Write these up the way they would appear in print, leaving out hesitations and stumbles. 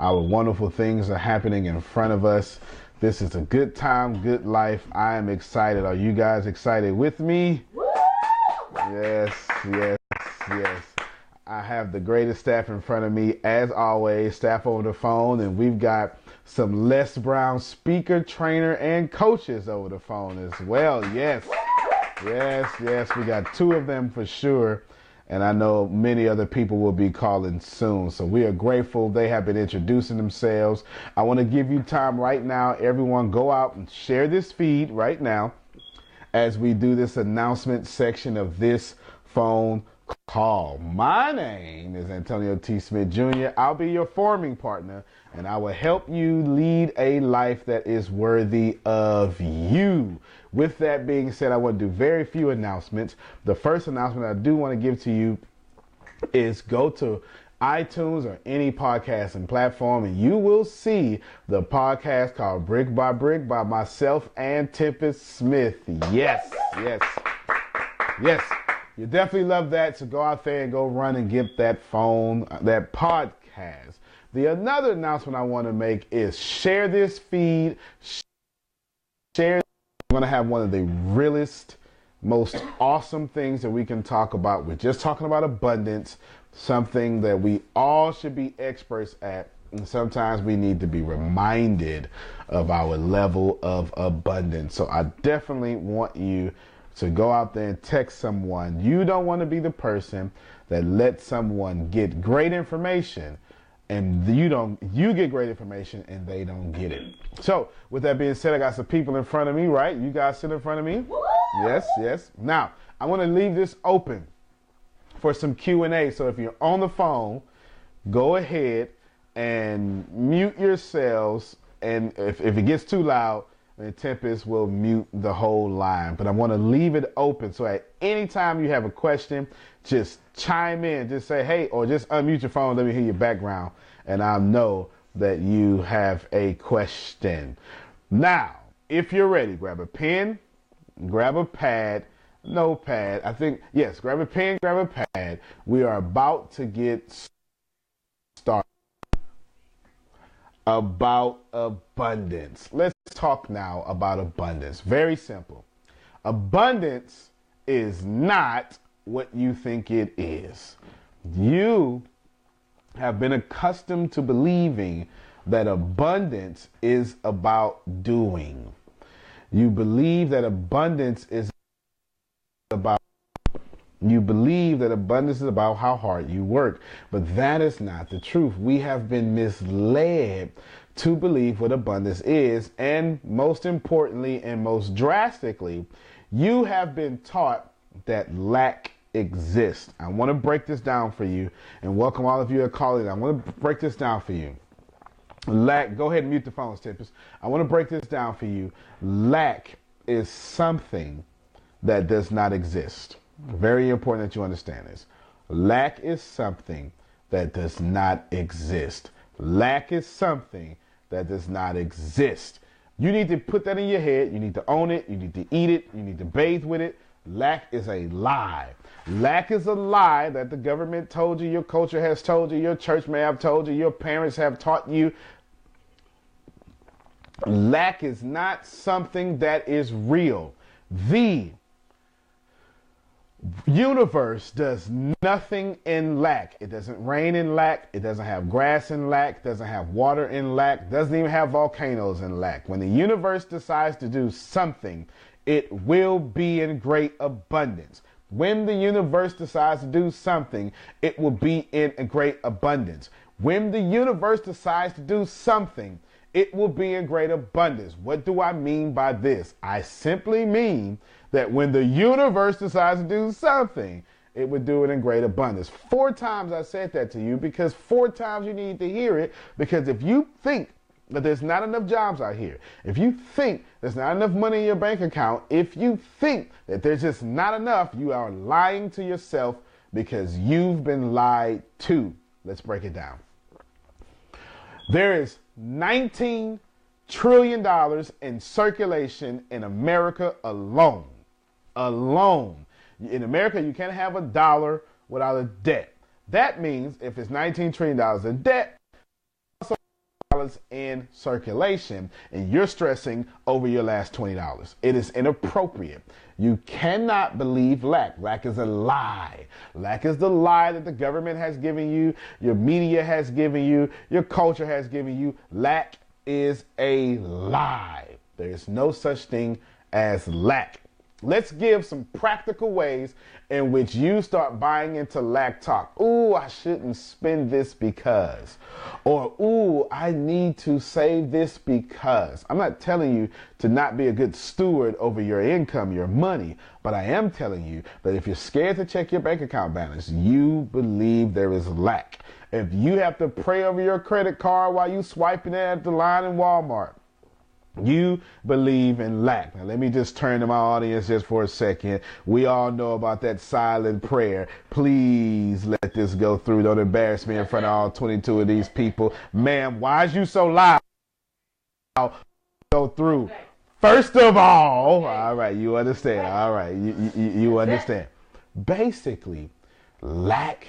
Our wonderful things are happening in front of us. This is a good time, good life. I am excited. Are you guys excited with me? Yes, yes, yes. I have the greatest staff in front of me, as always, staff over the phone, and we've got some Les Brown speaker, trainer, and coaches over the phone as well. Yes, yes, yes. We got two of them for sure, and I know many other people will be calling soon. So we are grateful. They have been introducing themselves. I want to give you time right now. Everyone go out and share this feed right now as we do this announcement section of this phone call. My name is Antonio T. Smith Jr. I'll be your forming partner, and I will help you lead a life that is worthy of you. With that being said, I want to do very few announcements. The first announcement I do want to give to you is go to iTunes or any podcasting platform, and you will see the podcast called Brick by Brick by myself and Tempest Smith. Yes, yes, yes. You definitely love that, so go out there and go run and get that phone, that podcast. Another announcement I want to make is share this feed. Share. I'm going to have one of the realest, most awesome things that we can talk about. We're just talking about abundance, something that we all should be experts at. And sometimes we need to be reminded of our level of abundance. So I definitely want you to go out there and text someone. You don't want to be the person that lets someone get great information and you get great information and they don't get it. So with that being said, I got some people in front of me, right? You guys sit in front of me? Yes, yes. Now, I want to leave this open for some Q&A. So if you're on the phone, go ahead and mute yourselves. And if it gets too loud, then Tempest will mute the whole line. But I want to leave it open. So at any time you have a question, just chime in. Just say, hey, or just unmute your phone. Let me hear your background. And I'll know that you have a question. Now, if you're ready, grab a pen, grab a pad, notepad. Yes, grab a pen, grab a pad. We are about to get started. About abundance. Let's talk now about abundance. Very simple. Abundance is not what you think it is. You have been accustomed to believing that abundance is about doing. You believe that abundance is about how hard you work, but that is not the truth. We have been misled to believe what abundance is, and most importantly and most drastically, you have been taught that lack exists. I want to break this down for you, and welcome all of you who are calling. I want to break this down for you. Lack, go ahead and mute the phones, Tempest. I want to break this down for you. Lack is something that does not exist. Very important that you understand this. Lack is something that does not exist. Lack is something that does not exist. You need to put that in your head. You need to own it. You need to eat it. You need to bathe with it. Lack is a lie. Lack is a lie that the government told you, your culture has told you, your church may have told you, your parents have taught you. Lack is not something that is real. The universe does nothing in lack. It doesn't rain in lack. It doesn't have grass in lack. Doesn't have water in lack. Doesn't even have volcanoes in lack. When the universe decides to do something, it will be in great abundance. When the universe decides to do something, it will be in a great abundance. When the universe decides to do something, it will be in great abundance. What do I mean by this? I simply mean that when the universe decides to do something, it would do it in great abundance. 4 times I said that to you because 4 times you need to hear it, because if you think that there's not enough jobs out here, if you think there's not enough money in your bank account, if you think that there's just not enough, you are lying to yourself because you've been lied to. Let's break it down. There is $19 trillion in circulation in America alone. Alone. In America, you can't have a dollar without a debt. That means if it's $19 trillion in debt, also $20 in circulation and you're stressing over your last $20. It is inappropriate. You cannot believe lack. Lack is a lie. Lack is the lie that the government has given you, your media has given you, your culture has given you. Lack is a lie. There is no such thing as lack. Let's give some practical ways in which you start buying into lack talk. Ooh, I shouldn't spend this because. Or, ooh, I need to save this because. I'm not telling you to not be a good steward over your income, your money, but I am telling you that if you're scared to check your bank account balance, you believe there is lack. If you have to pray over your credit card while you swiping it at the line in Walmart, you believe in lack. Now, let me just turn to my audience just for a second. We all know about that silent prayer. Please let this go through. Don't embarrass me in front of all 22 of these people. Ma'am, why is you so loud? Go through. First of all right, you understand. All right, you understand. Basically, lack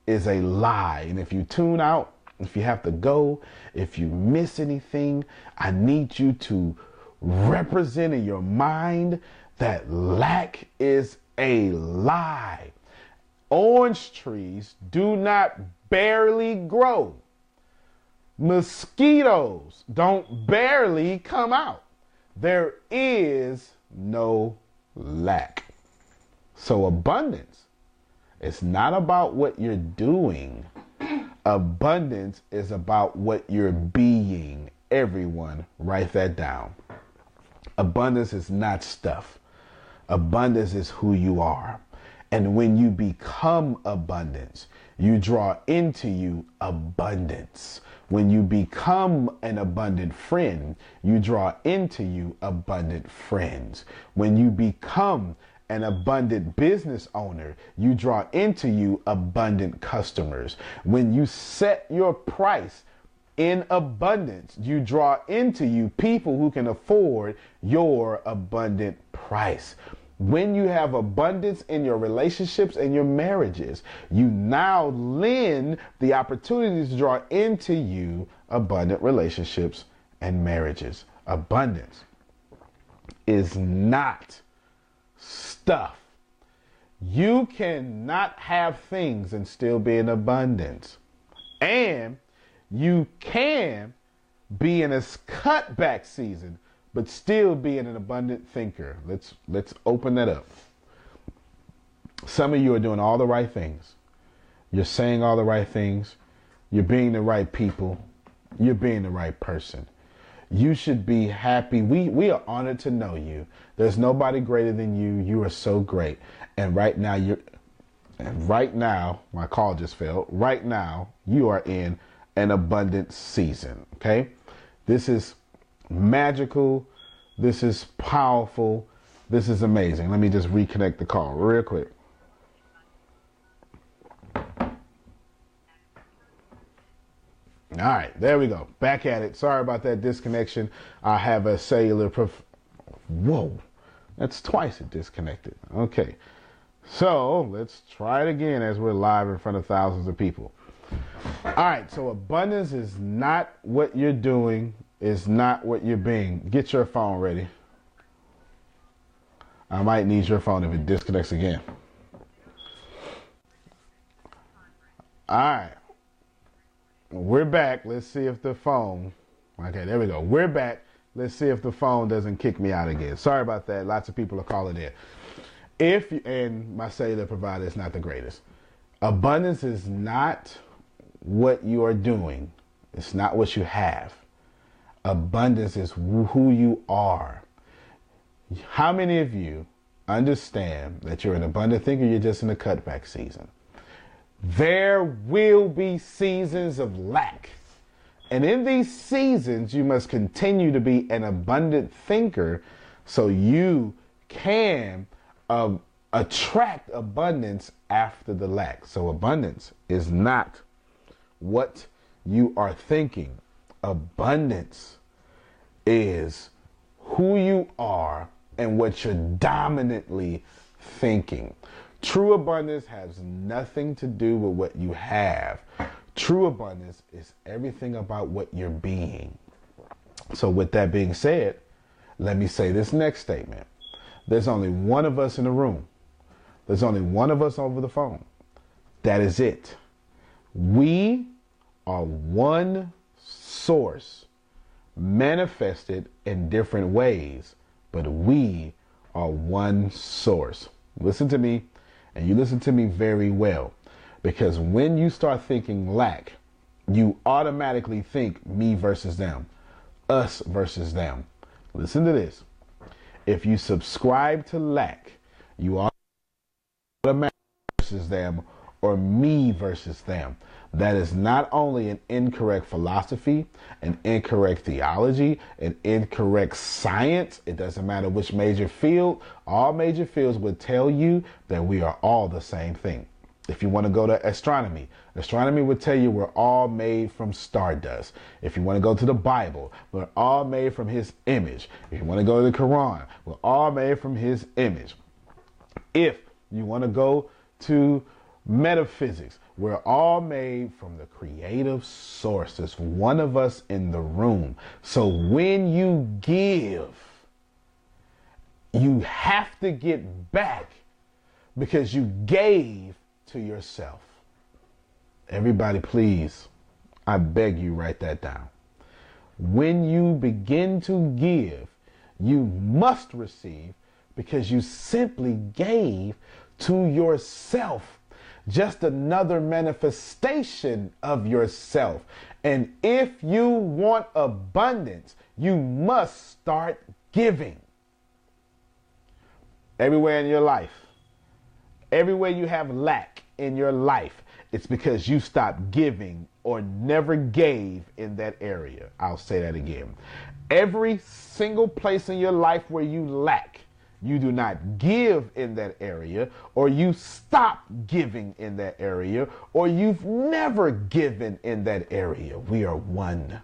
is a lie. And if you tune out, if you have to go, if you miss anything, I need you to represent in your mind that lack is a lie. Orange trees do not barely grow. Mosquitoes don't barely come out. There is no lack. So abundance, it's not about what you're doing. Abundance is about what you're being. Everyone, write that down. Abundance is not stuff. Abundance is who you are. And when you become abundance, you draw into you abundance. When you become an abundant friend, you draw into you abundant friends. When you become an abundant business owner, you draw into you abundant customers. When you set your price in abundance, you draw into you people who can afford your abundant price. When you have abundance in your relationships and your marriages, you now lend the opportunity to draw into you abundant relationships and marriages. Abundance is not stuff. You cannot have things and still be in abundance. And you can be in a cutback season, but still be an abundant thinker. Let's open that up. Some of you are doing all the right things. You're saying all the right things. You're being the right people. You're being the right person. You should be happy. We are honored to know you. There's nobody greater than you. You are so great. And right now my call just failed. Right now you are in an abundant season. Okay? This is magical. This is powerful. This is amazing. Let me just reconnect the call real quick. All right, there we go. Back at it. Sorry about that disconnection. I have a cellular Whoa, that's twice it disconnected. Okay, so let's try it again as we're live in front of thousands of people. All right, so abundance is not what you're doing, is not what you're being. Get your phone ready. I might need your phone if it disconnects again. All right. We're back. Let's see if the phone. Okay, there we go. We're back. Let's see if the phone doesn't kick me out again. Sorry about that. Lots of people are calling in. And my cellular provider is not the greatest. Abundance is not what you are doing. It's not what you have. Abundance is who you are. How many of you understand that you're an abundant thinker? You're just in a cutback season. There will be seasons of lack. And in these seasons, you must continue to be an abundant thinker so you can attract abundance after the lack. So abundance is not what you are thinking. Abundance is who you are and what you're dominantly thinking. True abundance has nothing to do with what you have. True abundance is everything about what you're being. So with that being said, let me say this next statement. There's only one of us in the room. There's only one of us over the phone. That is it. We are one source manifested in different ways, but we are one source. Listen to me, and you listen to me very well, because when you start thinking lack, you automatically think me versus them, us versus them. Listen to this. If you subscribe to lack, you automatically versus them or me versus them. That is not only an incorrect philosophy, an incorrect theology, an incorrect science. It doesn't matter which major field. All major fields would tell you that we are all the same thing. If you want to go to astronomy, astronomy would tell you we're all made from stardust. If you want to go to the Bible, we're all made from his image. If you want to go to the Quran, we're all made from his image. If you want to go to metaphysics, we're all made from the creative source. There's one of us in the room. So when you give, you have to get back because you gave to yourself. Everybody, please, I beg you, write that down. When you begin to give, you must receive because you simply gave to yourself. Just another manifestation of yourself. And if you want abundance, you must start giving. Everywhere in your life, everywhere you have lack in your life, it's because you stopped giving or never gave in that area. I'll say that again. Every single place in your life where you lack, you do not give in that area, or you stop giving in that area, or you've never given in that area. We are one.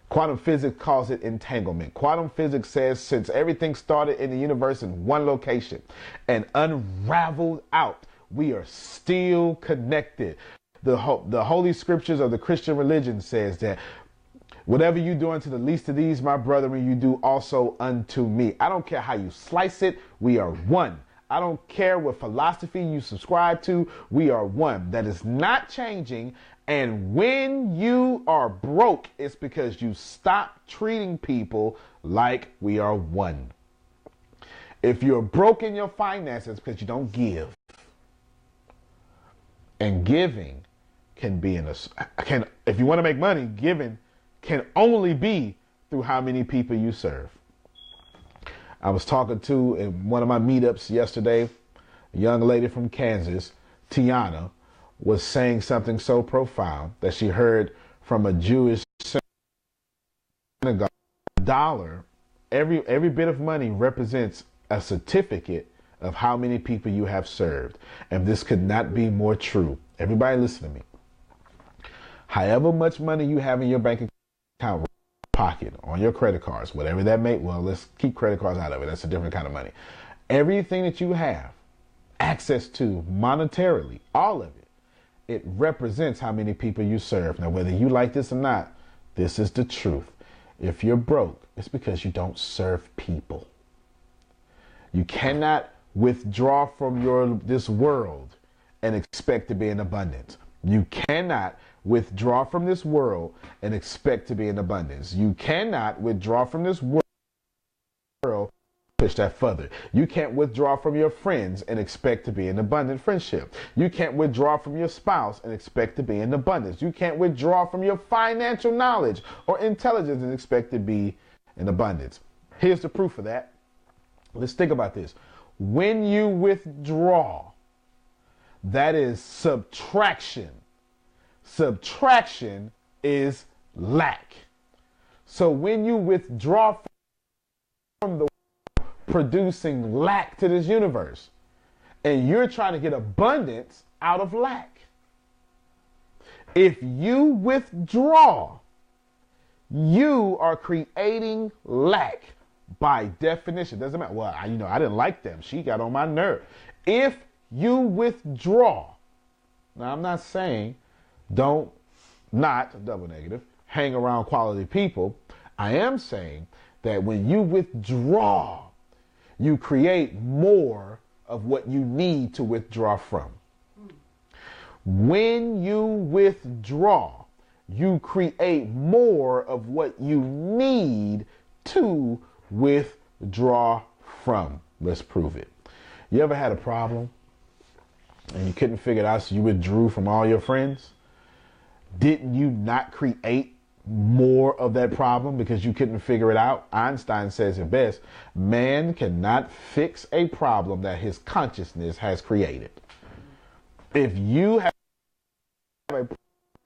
Quantum physics calls it entanglement. Quantum physics says since everything started in the universe in one location and unraveled out, we are still connected. The Holy Scriptures of the Christian religion says that whatever you do unto the least of these, my brethren, you do also unto me. I don't care how you slice it. We are one. I don't care what philosophy you subscribe to. We are one. That is not changing. And when you are broke, it's because you stop treating people like we are one. If you're broke in your finances, it's because you don't give. And giving can be if you want to make money, giving can only be through how many people you serve. I was talking to, in one of my meetups yesterday, a young lady from Kansas, Tiana, was saying something so profound that she heard from a Jewish synagogue. $1, every bit of money represents a certificate of how many people you have served. And this could not be more true. Everybody listen to me. However much money you have in your bank account, pocket, on your credit cards, whatever that may, well, let's keep credit cards out of it. That's a different kind of money. Everything that you have access to monetarily, all of it, it represents how many people you serve. Now, whether you like this or not, this is the truth. If you're broke, it's because you don't serve people. You cannot withdraw from this world and expect to be in abundance. You cannot withdraw from this world and expect to be in abundance. You cannot withdraw from this world. Push that further. You can't withdraw from your friends and expect to be in abundant friendship. You can't withdraw from your spouse and expect to be in abundance. You can't withdraw from your financial knowledge or intelligence and expect to be in abundance. Here's the proof of that. Let's think about this. When you withdraw, that is subtraction. Subtraction is lack. So when you withdraw from the producing lack to this universe, and you're trying to get abundance out of lack, if you withdraw, you are creating lack by definition. Doesn't matter. Well, I didn't like them. She got on my nerve. If you withdraw, now I'm not saying don't, not double negative, hang around quality people. I am saying that when you withdraw, you create more of what you need to withdraw from. When you withdraw, you create more of what you need to withdraw from. Let's prove it. You ever had a problem and you couldn't figure it out, so you withdrew from all your friends? Didn't you not create more of that problem because you couldn't figure it out? Einstein says it best: man cannot fix a problem that his consciousness has created. If you have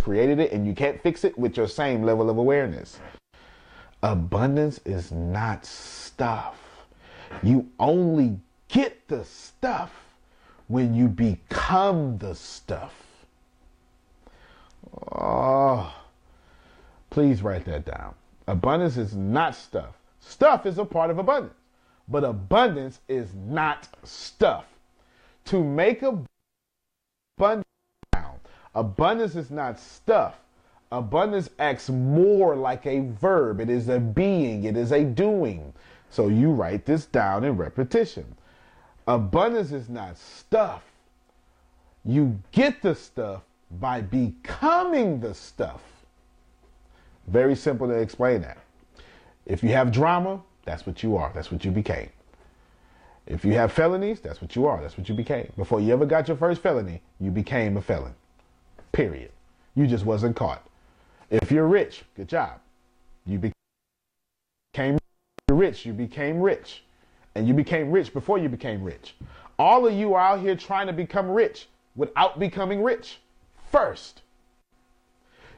created it and you can't fix it with your same level of awareness. Abundance is not stuff. You only get the stuff when you become the stuff. Oh, please write that down. Abundance is not stuff. Stuff is a part of abundance, but abundance is not stuff. To make abundance, abundance is not stuff. Abundance acts more like a verb. It is a being. It is a doing. So you write this down in repetition. Abundance is not stuff. You get the stuff by becoming the stuff. Very simple to explain that. If you have drama, that's what you are. That's what you became. If you have felonies, that's what you are. That's what you became. Before you ever got your first felony, you became a felon. Period. You just wasn't caught. If you're rich, good job. You became rich. You became rich. And you became rich before you became rich. All of you are out here trying to become rich without becoming rich first.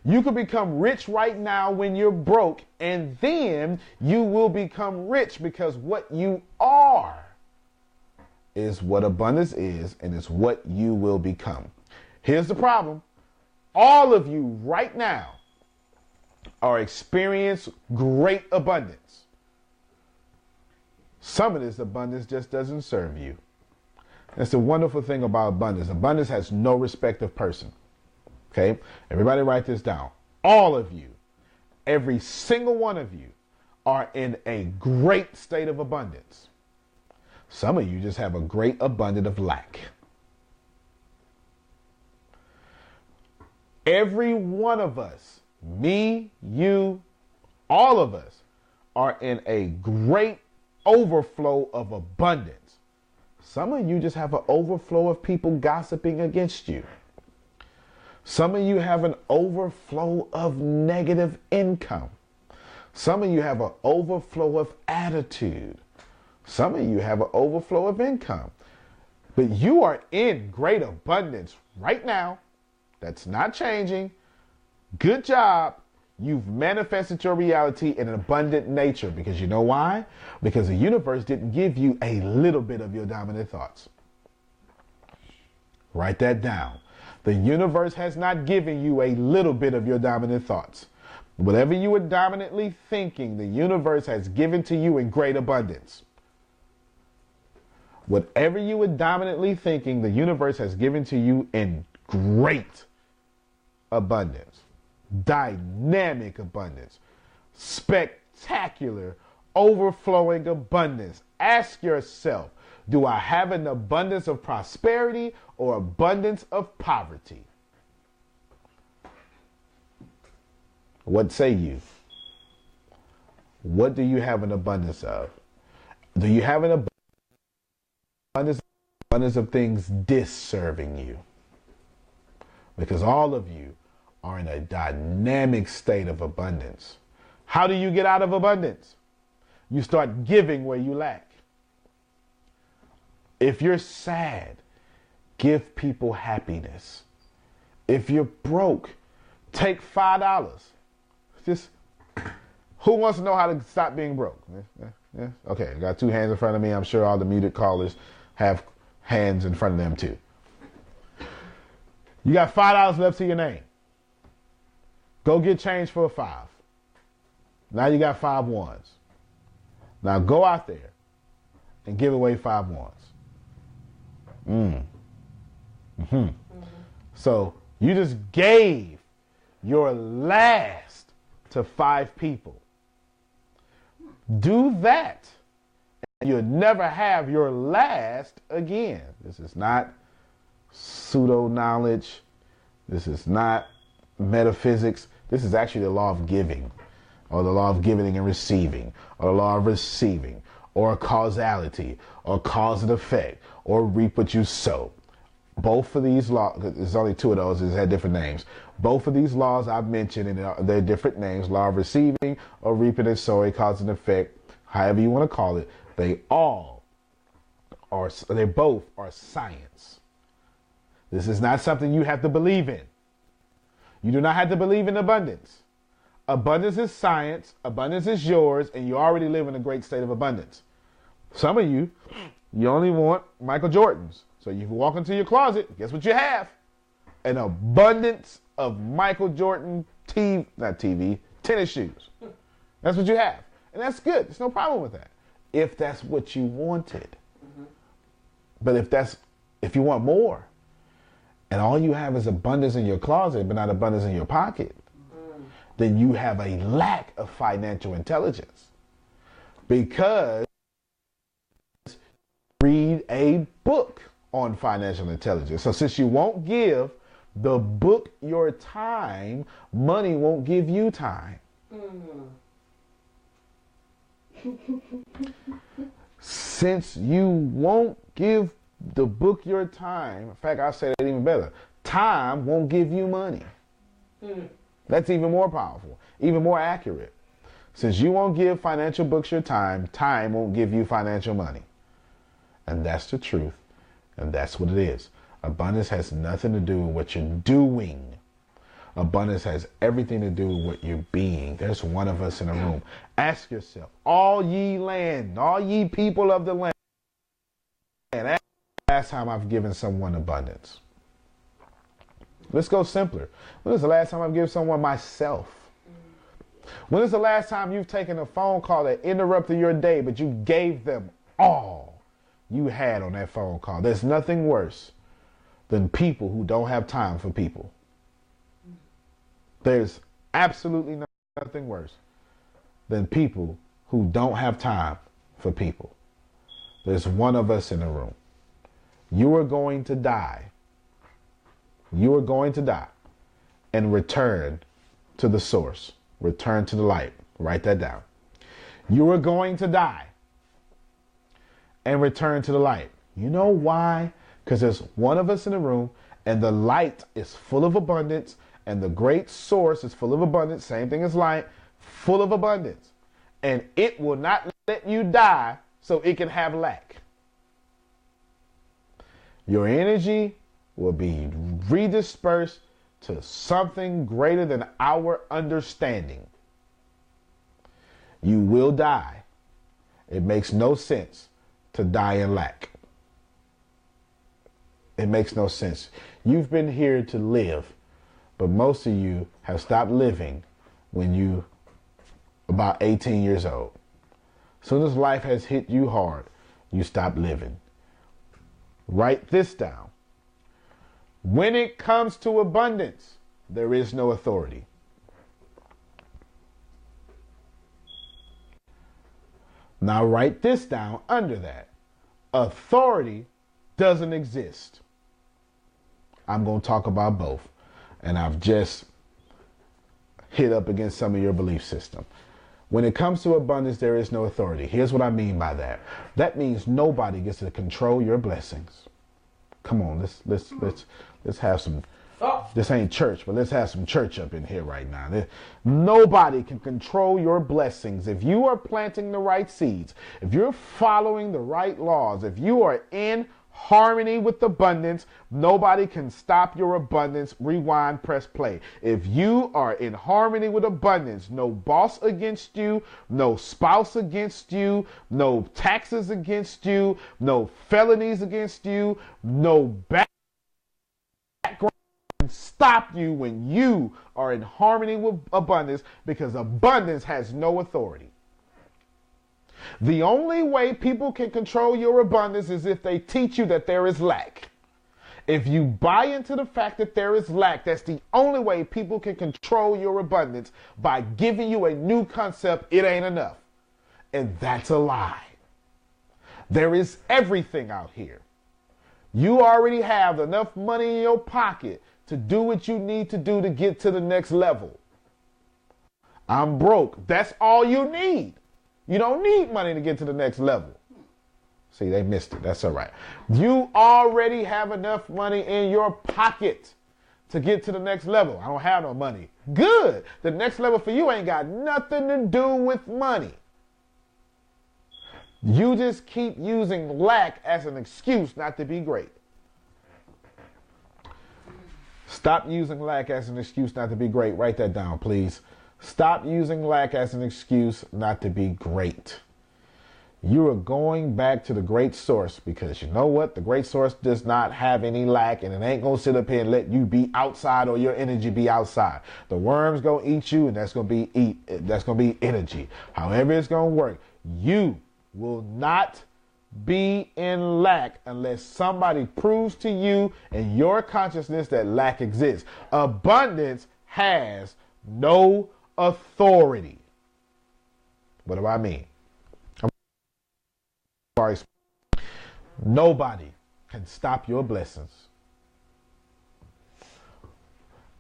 You could become rich right now when you're broke, and then you will become rich, because what you are is what abundance is, and it's what you will become. Here's the problem. All of you right now are experiencing great abundance. Some of this abundance just doesn't serve you. That's the wonderful thing about abundance. Abundance has no respect of person. Okay? Everybody write this down. All of you, every single one of you, are in a great state of abundance. Some of you just have a great abundance of lack. Every one of us, me, you, all of us, are in a great overflow of abundance. Some of you just have an overflow of people gossiping against you. Some of you have an overflow of negative income. Some of you have an overflow of attitude. Some of you have an overflow of income. But you are in great abundance right now. That's not changing. Good job. You've manifested your reality in an abundant nature. Because you know why? Because the universe didn't give you a little bit of your dominant thoughts. Write that down. The universe has not given you a little bit of your dominant thoughts. Whatever you were dominantly thinking, the universe has given to you in great abundance. Whatever you were dominantly thinking, the universe has given to you in great abundance. Dynamic abundance. Spectacular, overflowing abundance. Ask yourself, do I have an abundance of prosperity or abundance of poverty? What say you? What do you have an abundance of? Do you have an abundance of things disserving you? Because all of you are in a dynamic state of abundance. How do you get out of abundance? You start giving where you lack. If you're sad, give people happiness. If you're broke, take $5. Just, who wants to know how to stop being broke? Yeah? Okay, I got two hands in front of me. I'm sure all the muted callers have hands in front of them too. You got $5 left to your name. Go get change for a 5. Now you got 5 ones. Now go out there and give away 5 ones. So You just gave your last to 5 people. Do that, and you'll never have your last again. This is not pseudo knowledge. This is not metaphysics. This is actually the law of giving, or the law of giving and receiving, or the law of receiving, or causality, or cause and effect, or reap what you sow. Both of these laws, there's only 2 of those, it's had different names. Both of these laws I've mentioned, and they're different names, law of receiving, or reaping and sowing, cause and effect, however you want to call it, they both are science. This is not something you have to believe in. You do not have to believe in abundance. Abundance is science, abundance is yours, and you already live in a great state of abundance. Some of you only want Michael Jordans. So you walk into your closet, guess what you have? An abundance of Michael Jordan tennis shoes. That's what you have. And that's good. There's no problem with that. If that's what you wanted. Mm-hmm. But if you want more, and all you have is abundance in your closet, but not abundance in your pocket, then you have a lack of financial intelligence. Because read a book on financial intelligence. So since you won't give the book your time, money won't give you time. Since you won't give the book your time, in fact, I'll say that even better, time won't give you money. That's even more powerful, even more accurate. Since you won't give financial books your time, time won't give you financial money. And that's the truth. And that's what it is. Abundance has nothing to do with what you're doing. Abundance has everything to do with what you're being. There's one of us in a room. Ask yourself, all ye land, all ye people of the land, and last time I've given someone abundance. Let's go simpler. When is the last time I've given someone myself? When is the last time you've taken a phone call that interrupted your day, but you gave them all you had on that phone call? There's nothing worse than people who don't have time for people. There's absolutely nothing worse than people who don't have time for people. There's one of us in the room. You are going to die. You are going to die and return to the source. Return to the light. Write that down. You are going to die and return to the light. You know why? Because there's one of us in the room, and the light is full of abundance, and the great source is full of abundance, same thing as light, full of abundance. And it will not let you die so it can have lack. Your energy will be redispersed to something greater than our understanding. You will die. It makes no sense to die in lack. It makes no sense. You've been here to live, but most of you have stopped living when you about 18 years old. As soon as life has hit you hard, you stop living. Write this down. When it comes to abundance, there is no authority. Now write this down under that. Authority doesn't exist. I'm going to talk about both. And I've just hit up against some of your belief system. When it comes to abundance, there is no authority. Here's what I mean by that. That means nobody gets to control your blessings. Come on, let's have some. This ain't church, but let's have some church up in here right now. Nobody can control your blessings. If you are planting the right seeds, if you're following the right laws, if you are in harmony with abundance, nobody can stop your abundance. Rewind, press play. If you are in harmony with abundance, no boss against you, no spouse against you, no taxes against you, no felonies against you, no background can stop you when you are in harmony with abundance, because abundance has no authority. The only way people can control your abundance is if they teach you that there is lack. If you buy into the fact that there is lack, that's the only way people can control your abundance, by giving you a new concept, it ain't enough. And that's a lie. There is everything out here. You already have enough money in your pocket to do what you need to do to get to the next level. I'm broke. That's all you need. You don't need money to get to the next level. See, they missed it. That's all right. You already have enough money in your pocket to get to the next level. I don't have no money. Good. The next level for you ain't got nothing to do with money. You just keep using lack as an excuse not to be great. Stop using lack as an excuse not to be great. Write that down, please. Stop using lack as an excuse not to be great. You are going back to the great source, because you know what? The great source does not have any lack, and it ain't going to sit up here and let you be outside or your energy be outside. The worm's going to eat you, and that's going to be energy. However it's going to work, you will not be in lack unless somebody proves to you in your consciousness that lack exists. Abundance has no authority. What do I mean? Sorry. Nobody can stop your blessings.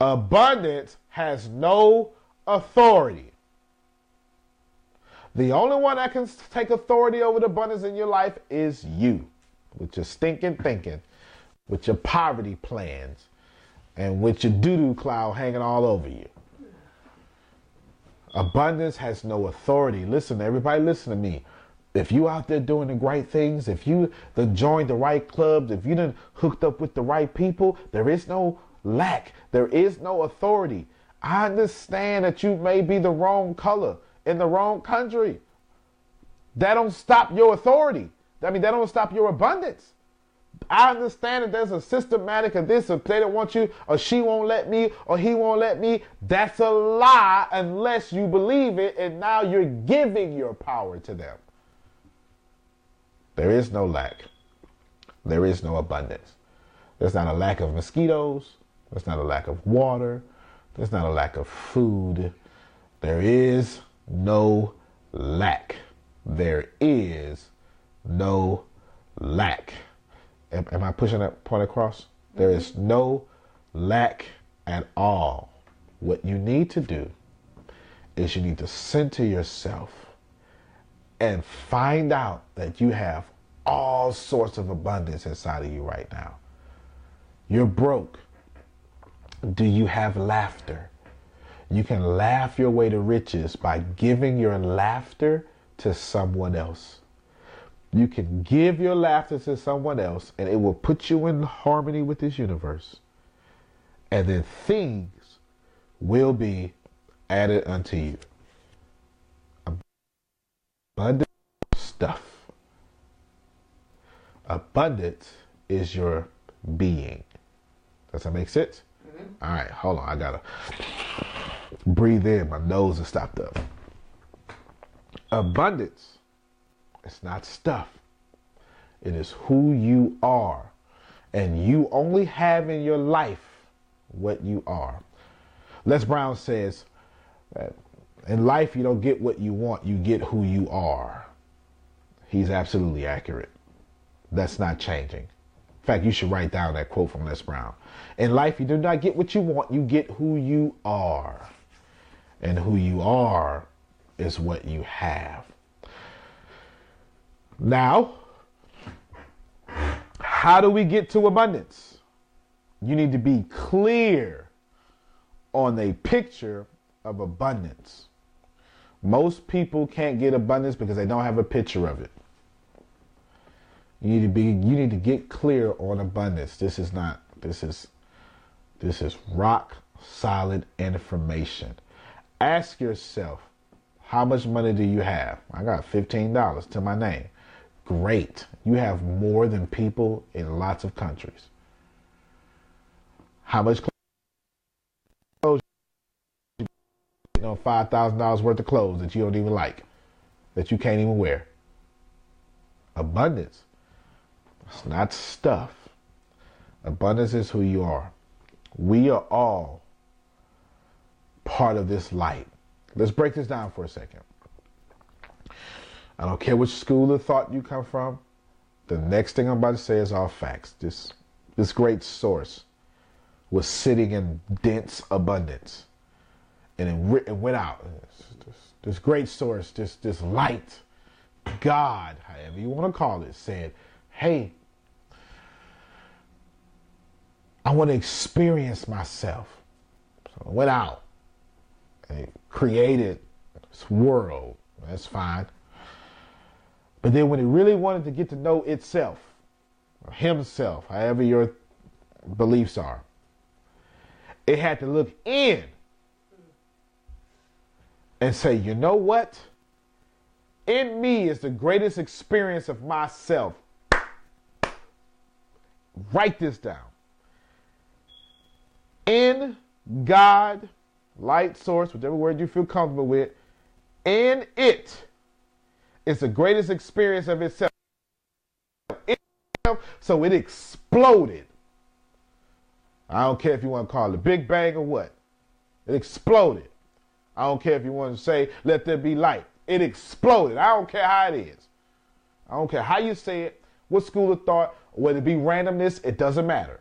Abundance has no authority. The only one that can take authority over the abundance in your life is you, with your stinking thinking, with your poverty plans, and with your doo-doo cloud hanging all over you. Abundance has no authority. Listen, everybody listen to me. If you out there doing the right things, if you done joined the right clubs, if you done hooked up with the right people, there is no lack. There is no authority. I understand that you may be the wrong color in the wrong country. That don't stop your authority. That don't stop your abundance. I understand that there's a systematic of this, if they don't want you, or she won't let me, or he won't let me. That's a lie unless you believe it, and now you're giving your power to them. There is no lack. There is no abundance. There's not a lack of mosquitoes. There's not a lack of water. There's not a lack of food. There is no lack. There is no lack. Am I pushing that point across? There is no lack at all. What you need to do is you need to center yourself and find out that you have all sorts of abundance inside of you right now. You're broke. Do you have laughter? You can laugh your way to riches by giving your laughter to someone else. You can give your laughter to someone else, and it will put you in harmony with this universe. And then things will be added unto you. Abundant stuff. Abundance is your being. Does that make sense? Mm-hmm. All right, hold on. I gotta breathe in. My nose is stopped up. Abundance, it's not stuff. It is who you are. And you only have in your life what you are. Les Brown says that in life you don't get what you want, you get who you are. He's absolutely accurate. That's not changing. In fact, you should write down that quote from Les Brown. In life you do not get what you want, you get who you are. And who you are is what you have. Now, how do we get to abundance? You need to be clear on a picture of abundance. Most people can't get abundance because they don't have a picture of it. You need to get clear on abundance. This is rock solid information. Ask yourself, how much money do you have? I got $15 to my name. Great. You have more than people in lots of countries. How much clothes? You know, $5,000 worth of clothes that you don't even like, that you can't even wear. Abundance. It's not stuff. Abundance is who you are. We are all part of this light. Let's break this down for a second. I don't care which school of thought you come from. The next thing I'm about to say is all facts. This great source was sitting in dense abundance. And it went out. This great source, this light, God, however you want to call it, said, hey, I want to experience myself. So it went out and it created this world. That's fine. But then when it really wanted to get to know itself, or himself, however your beliefs are, it had to look in and say, you know what? In me is the greatest experience of myself. Write this down. In God, light source, whichever word you feel comfortable with, in it is the greatest experience of itself. So it exploded. I don't care if you want to call it a Big Bang or what. It exploded. I don't care if you want to say, let there be light. It exploded. I don't care how it is. I don't care how you say it, what school of thought, whether it be randomness, it doesn't matter.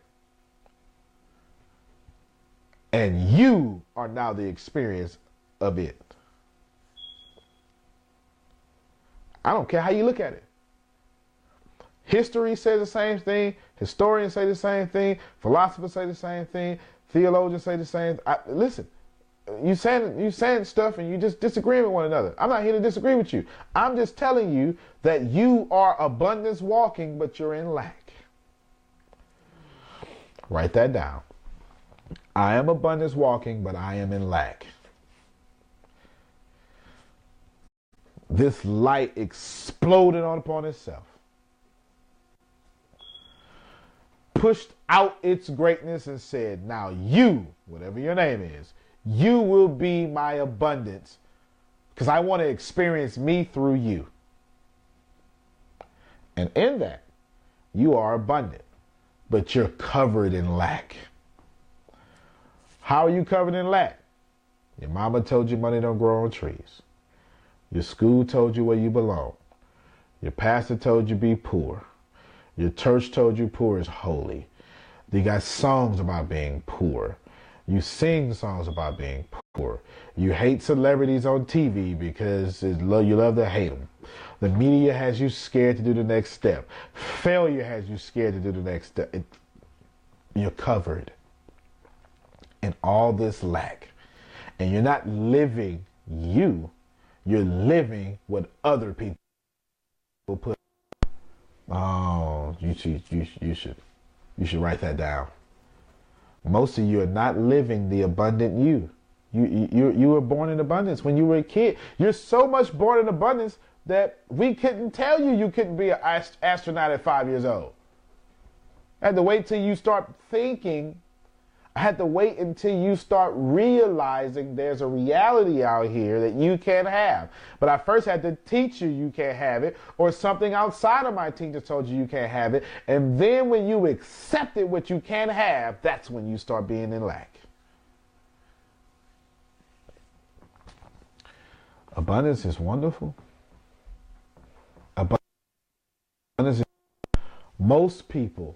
And you are now the experience of it. I don't care how you look at it. History says the same thing. Historians say the same thing. Philosophers say the same thing. Theologians say the same thing. Listen, you saying stuff and you just disagree with one another. I'm not here to disagree with you. I'm just telling you that you are abundance walking, but you're in lack. Write that down. I am abundance walking, but I am in lack. This light exploded upon itself. Pushed out its greatness and said, now you, whatever your name is, you will be my abundance because I want to experience me through you. And in that, you are abundant, but you're covered in lack. How are you covered in lack? Your mama told you money don't grow on trees. Your school told you where you belong. Your pastor told you be poor. Your church told you poor is holy. You got songs about being poor. You sing songs about being poor. You hate celebrities on TV because you love to hate them. The media has you scared to do the next step. Failure has you scared to do the next step. You're covered in all this lack. And you're not living you. You're living what other people put. Oh, you should write that down. Most of you are not living the abundant you. You were born in abundance when you were a kid. You're so much born in abundance that we couldn't tell you couldn't be an astronaut at 5 years old. I had to wait till you start thinking. I had to wait until you start realizing there's a reality out here that you can't have. But I first had to teach you can't have it, or something outside of my teacher told you can't have it. And then when you accepted what you can't have, that's when you start being in lack. Abundance is wonderful. Abundance is, most people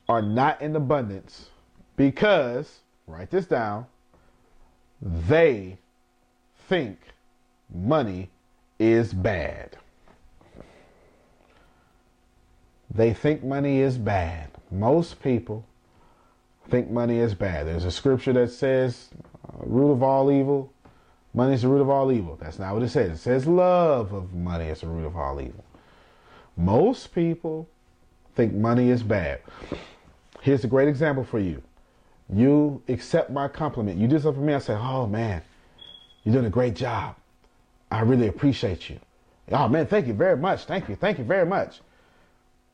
are not in abundance because, write this down, they think money is bad. They think money is bad. Most people think money is bad. There's a scripture that says, root of all evil, money is the root of all evil. That's not what it says. It says love of money is the root of all evil. Most people think money is bad. Here's a great example for you. You accept my compliment. You do something for me, I say, oh man, you're doing a great job. I really appreciate you. Oh man, thank you very much. Thank you very much.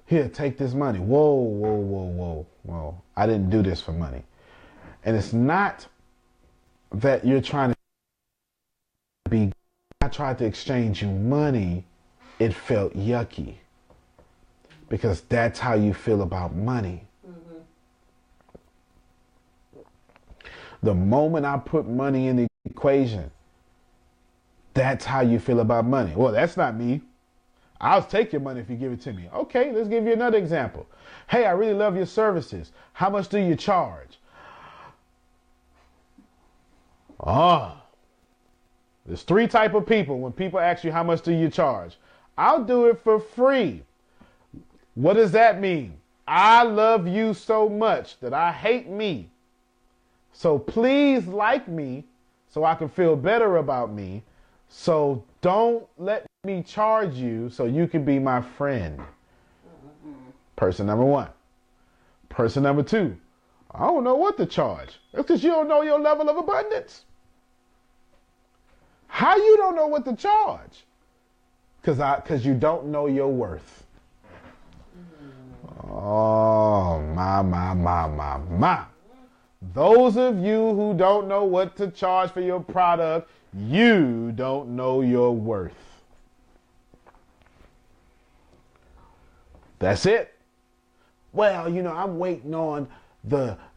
Here, take this money. Whoa. I didn't do this for money. And it's not that you're trying to be, I tried to exchange you money. It felt yucky. Because that's how you feel about money. The moment I put money in the equation, that's how you feel about money. Well, that's not me. I'll take your money if you give it to me. Okay, let's give you another example. Hey, I really love your services. How much do you charge? There's three type of people when people ask you how much do you charge. I'll do it for free. What does that mean? I love you so much that I hate me. So please like me so I can feel better about me. So don't let me charge you so you can be my friend. Person number one. Person number two. I don't know what to charge. That's because you don't know your level of abundance. How you don't know what to charge? Because you don't know your worth. Oh, my. Those of you who don't know what to charge for your product, you don't know your worth. That's it. Well, I'm waiting on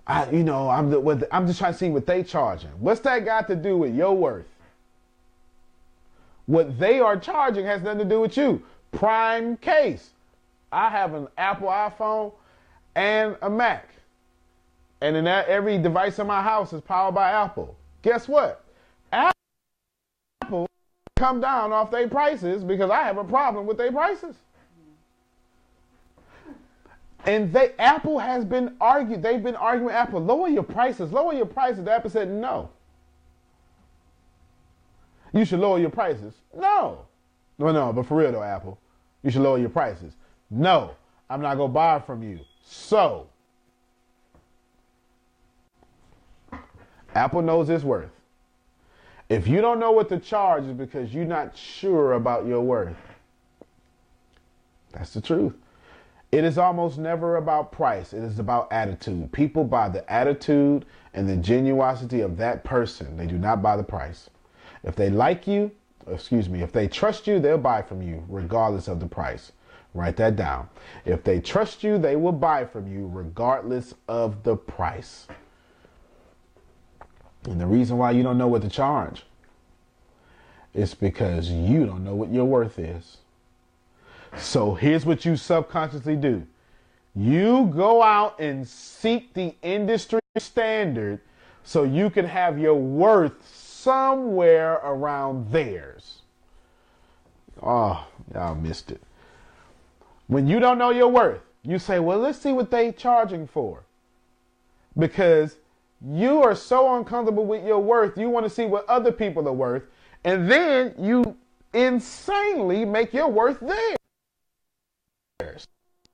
I'm just trying to see what they charging. What's that got to do with your worth? What they are charging has nothing to do with you. Prime case. I have an Apple iPhone and a Mac. And in every device in my house is powered by Apple. Guess what? Apple come down off their prices because I have a problem with their prices. And Apple has been arguing. They've been arguing with Apple, lower your prices, lower your prices. Apple said no. You should lower your prices. No, but for real though, Apple, you should lower your prices. No, I'm not gonna buy from you. So, Apple knows its worth. If you don't know what to charge, it's because you're not sure about your worth. That's the truth. It is almost never about price. It is about attitude. People buy the attitude and the genuosity of that person. They do not buy the price. If they like you, if they trust you, they'll buy from you regardless of the price. Write that down. If they trust you, they will buy from you regardless of the price. And the reason why you don't know what to charge is because you don't know what your worth is. So here's what you subconsciously do. You go out and seek the industry standard so you can have your worth somewhere around theirs. Oh, y'all missed it. When you don't know your worth, you say, well, let's see what they charging for. Because you are so uncomfortable with your worth, you want to see what other people are worth, and then you insanely make your worth theirs.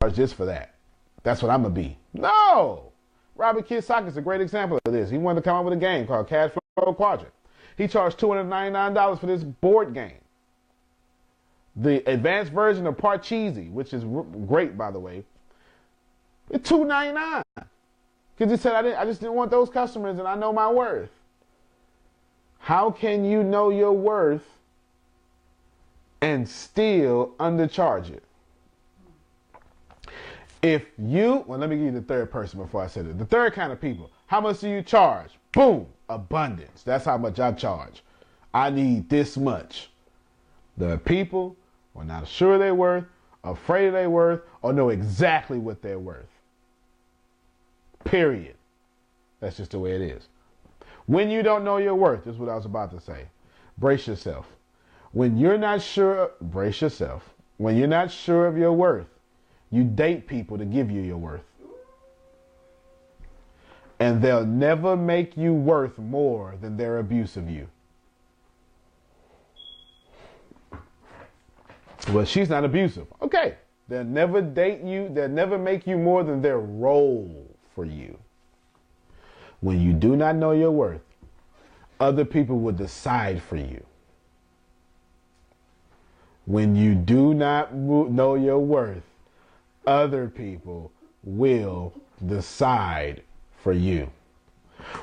Charge just for that. That's what I'm going to be. No! Robert Kiyosaki is a great example of this. He wanted to come up with a game called Cash Flow Quadrant. He charged $299 for this board game. The advanced version of Parcheesi, which is great, by the way, it's $299. Because he said, I just didn't want those customers and I know my worth. How can you know your worth and still undercharge it? Let me give you the third person before I said it. The third kind of people. How much do you charge? Boom, abundance. That's how much I charge. I need this much. The people who are not sure of their worth, afraid of their worth, or know exactly what they're worth. Period. That's just the way it is. When you don't know your worth, this is what I was about to say. Brace yourself. When you're not sure, brace yourself. When you're not sure of your worth, you date people to give you your worth. And they'll never make you worth more than their abuse of you. Well, she's not abusive. Okay. They'll never date you. They'll never make you more than their role for you. When you do not know your worth, other people will decide for you. When you do not know your worth, other people will decide for you.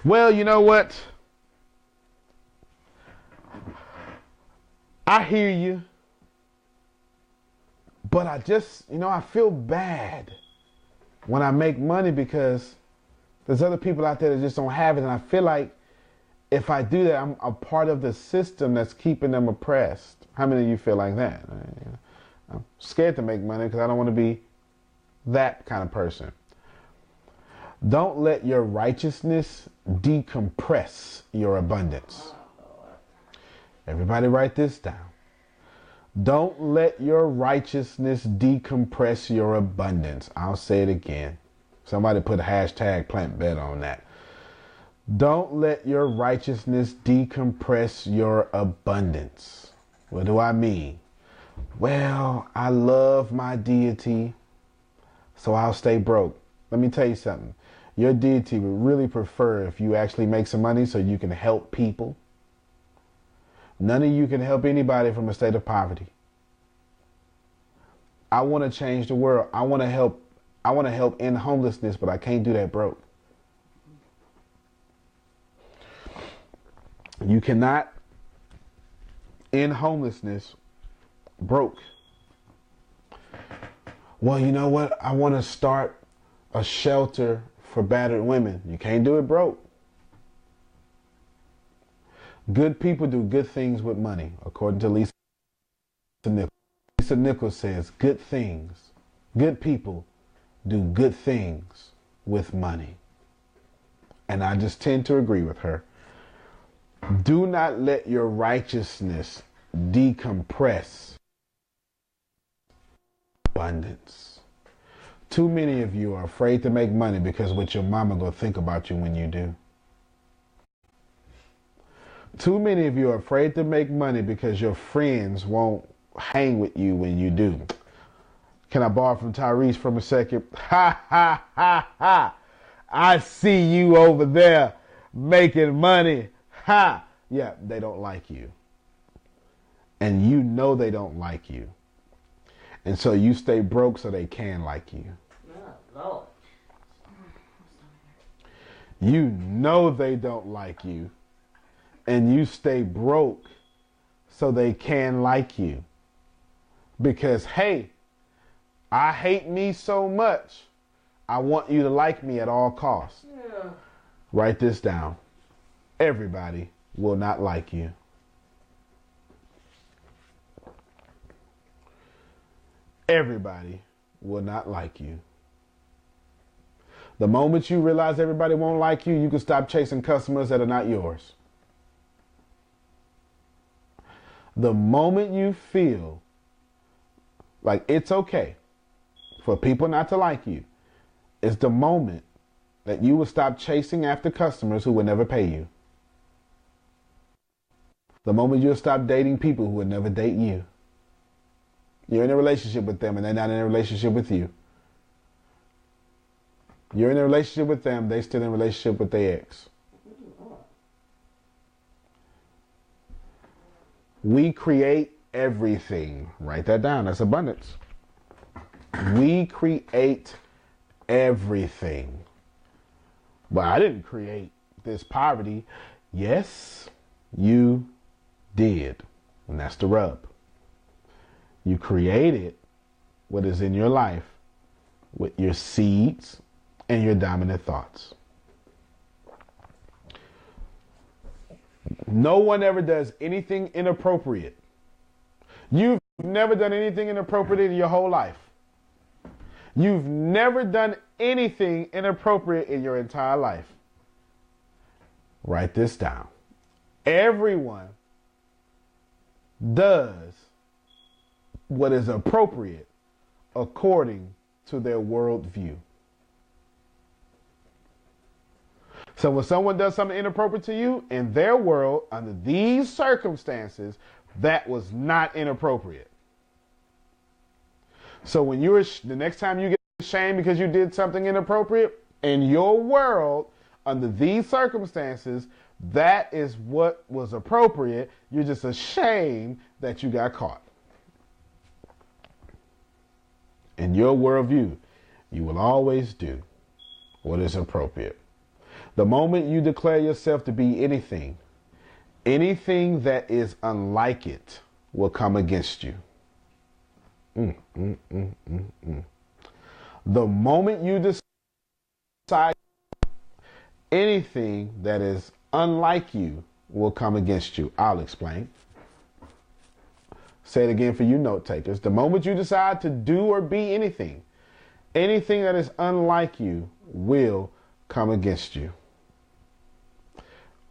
Well, you know what? I hear you. But I feel bad when I make money because there's other people out there that just don't have it. And I feel like if I do that, I'm a part of the system that's keeping them oppressed. How many of you feel like that? I'm scared to make money because I don't want to be that kind of person. Don't let your righteousness decompress your abundance. Everybody write this down. Don't let your righteousness decompress your abundance. I'll say it again. Somebody put a hashtag plant bet on that. Don't let your righteousness decompress your abundance. What do I mean? Well, I love my deity, so I'll stay broke. Let me tell you something. Your deity would really prefer if you actually make some money so you can help people. None of you can help anybody from a state of poverty. I want to change the world. I want to help end homelessness, but I can't do that broke. You cannot end homelessness broke. Well, you know what? I want to start a shelter for battered women. You can't do it broke. Good people do good things with money, according to Lisa Nichols. Lisa Nichols says good people do good things with money. And I just tend to agree with her. Do not let your righteousness decompress abundance. Too many of you are afraid to make money because what your mama gonna think about you when you do. Too many of you are afraid to make money because your friends won't hang with you when you do. Can I borrow from Tyrese for a second? Ha, ha, ha, ha. I see you over there making money. Ha. Yeah, they don't like you. And you know they don't like you. And so you stay broke so they can like you. Oh, Lord. You know they don't like you. And you stay broke so they can like you. Because, hey, I hate me so much, I want you to like me at all costs. Yeah. Write this down. Everybody will not like you. Everybody will not like you. The moment you realize everybody won't like you, you can stop chasing customers that are not yours. The moment you feel like it's okay for people not to like you, is the moment that you will stop chasing after customers who will never pay you. The moment you'll stop dating people who will never date you. You're in a relationship with them and they're not in a relationship with you. You're in a relationship with them, they're still in a relationship with their ex. We create everything. Write that down. That's abundance. We create everything. But I didn't create this poverty. Yes, you did. And that's the rub. You created what is in your life with your seeds and your dominant thoughts. No one ever does anything inappropriate. You've never done anything inappropriate in your whole life. You've never done anything inappropriate in your entire life. Write this down. Everyone does what is appropriate according to their worldview. So when someone does something inappropriate to you, in their world, under these circumstances, that was not inappropriate. So when you're, the next time you get shamed because you did something inappropriate, in your world, under these circumstances, that is what was appropriate. You're just ashamed that you got caught. In your worldview, you will always do what is appropriate. The moment you declare yourself to be anything that is unlike it will come against you. The moment you decide anything that is unlike you will come against you. I'll explain. Say it again for you note takers. The moment you decide to do or be anything that is unlike you will come against you.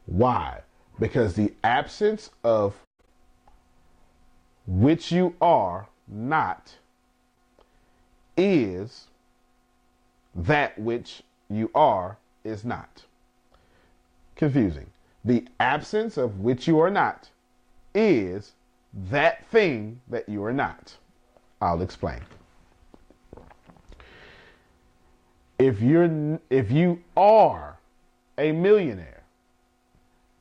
Why? Because the absence of which you are not is that which you are is not. Confusing. The absence of which you are not is that thing that you are not. I'll explain. If you are a millionaire,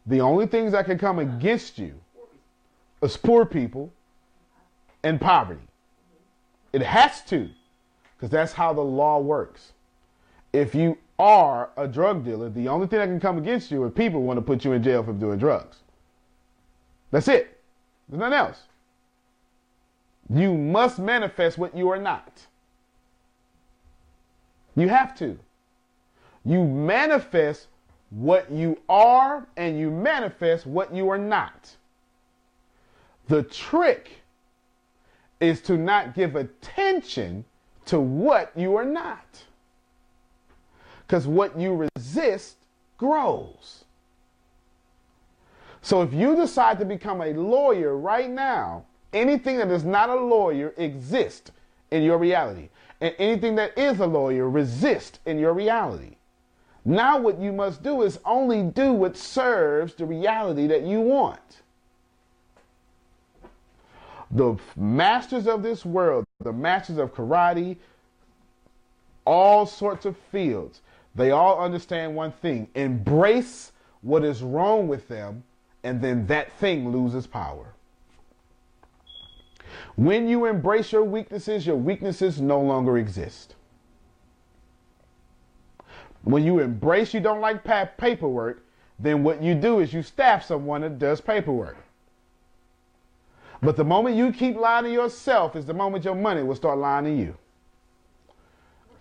the only things that can come against you is poor people and poverty. It has to, because that's how the law works. If you are a drug dealer, the only thing that can come against you is people want to put you in jail for doing drugs. That's it. There's nothing else. You must manifest what you are not. You have to. You manifest what you are and you manifest what you are not. The trick is to not give attention to what you are not. Because what you resist grows. So if you decide to become a lawyer right now, anything that is not a lawyer exists in your reality. And anything that is a lawyer resists in your reality. Now what you must do is only do what serves the reality that you want. The masters of this world, the masters of karate, all sorts of fields, they all understand one thing: embrace what is wrong with them, and then that thing loses power. When you embrace your weaknesses no longer exist. When you embrace you don't like paperwork, then what you do is you staff someone that does paperwork. But the moment you keep lying to yourself is the moment your money will start lying to you.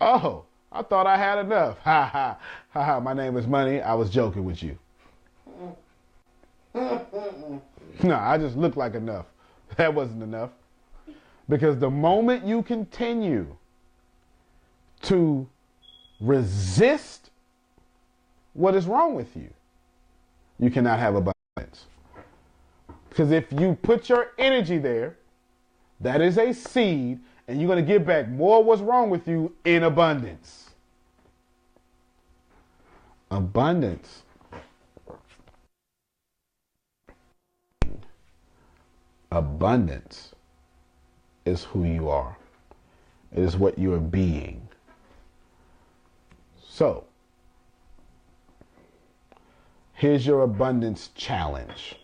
Oh, I thought I had enough. Ha ha ha ha. My name is Money. I was joking with you. No, I just looked like enough. That wasn't enough. Because the moment you continue to resist what is wrong with you, you cannot have abundance. Because if you put your energy there, that is a seed, and you're going to get back more of what's wrong with you in abundance. Abundance. Abundance is who you are. It is what you are being. So, here's your abundance challenge.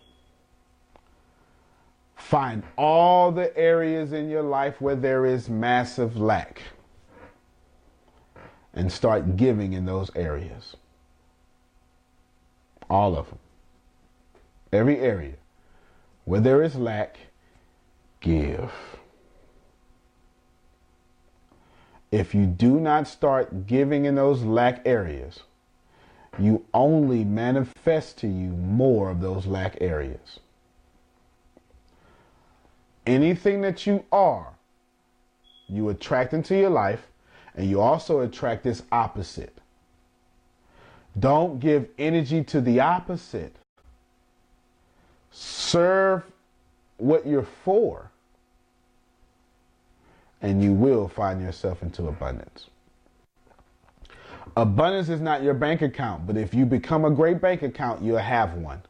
Find all the areas in your life where there is massive lack and start giving in those areas. All of them. Every area where there is lack, give. If you do not start giving in those lack areas, you only manifest to you more of those lack areas. Anything that you are, you attract into your life, and you also attract this opposite. Don't give energy to the opposite. Serve what you're for, and you will find yourself into abundance. Abundance is not your bank account, but if you become a great bank account, you'll have one.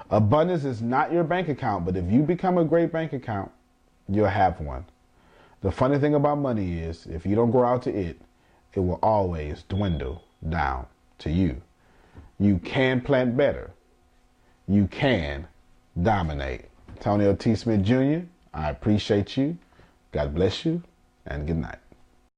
Abundance is not your bank account, but if you become a great bank account, you'll have one. The funny thing about money is, if you don't grow out to it, it will always dwindle down to you. You can plant better. You can dominate. Tony L. T. Smith Jr., I appreciate you. God bless you, and good night.